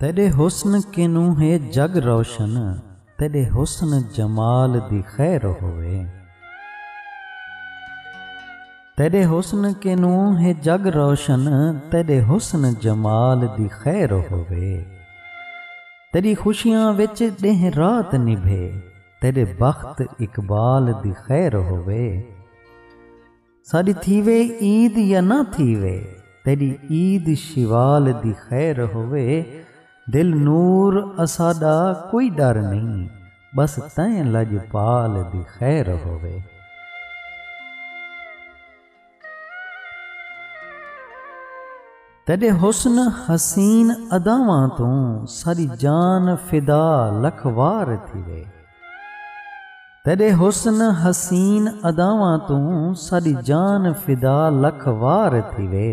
तेरे हुस्न किनू है जग रोशन, तेरे हुस्न जमाल दी खैर होवे। तेरे हुस्न किनू है जग रोशन, तेरे हुस्न जमाल दी खैर होवे। तेरी खुशियां विच दिन रात निभे, तेरे बख्त इकबाल दी खैर होवे। साडी थीवे ईद या ना थीवे, तेरी ईद शिवाल दी खैर होवे। दिल नूर असादा कोई डर नहीं, बस तैं लजपाल दी खैर होवे। तेरे हुस्न हसीन अदावां तों सारी जान फिदा लख वार थीवे। तेरे हुस्न हसीन अदावां तों सारी जान फिदा लख वार थीवे।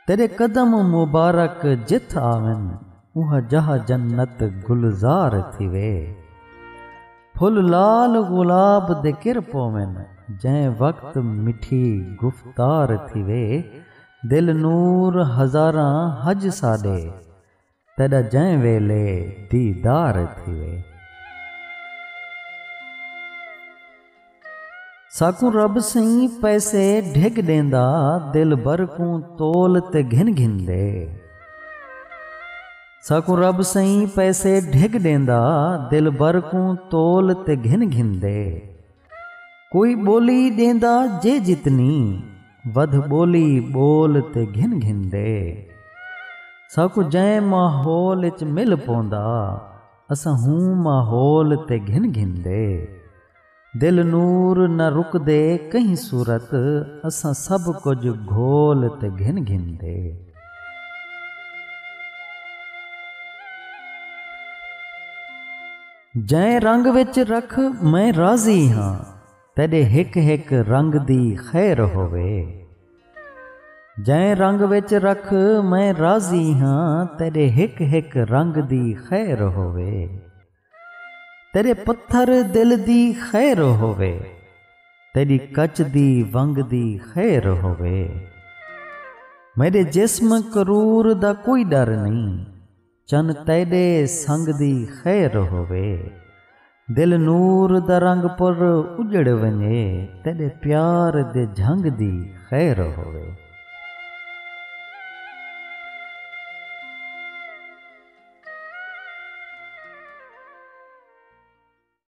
तेरे कदम मुबारक जिथ आवन, उहा जहा जन्नत गुलजार थीवे। फुल लाल गुलाब दे किर पोवन, जैं वक्त मिठी गुफ्तार थीवे। दिल नूर हज़ारां हज साडे, तेरा जैं वेले दीदार थीवे। साकू रब सही पैसे ढिग देंदा, दिल बर को तोल ते घिन घिंदे। साकू रब सही पैसे ढिग देंदा, दिल बर को तोल ते घिन घिंदे। कोई बोली देंदा जे जितनी, वध बोली बोल ते घिन घिंदे। साकू जैं माहौल च मिल पोंदा, असां हूं माहौल ते घिन घिंदे। दिल नूर न रुकदे कहीं सूरत, असां सब कुछ घोल ते घिन घिंदे। जैं रंग विच रख मैं राजी हाँ, तेरे हिक हिक रंग दी खैर होवे। जैं रंग विच रख मैं राजी हाँ, तेरे हिक हिक रंग दी खैर होवे। तेरे पत्थर दिल दी खैर होवे, तेरी कच दी वंग दी खैर होवे। मेरे जिस्म करूर दा कोई डर नहीं, चन तेरे संग दी खैर होवे। दिल नूर दा रंग पर उजड़ वने, तेरे प्यार दे झंग दी खैर होवे।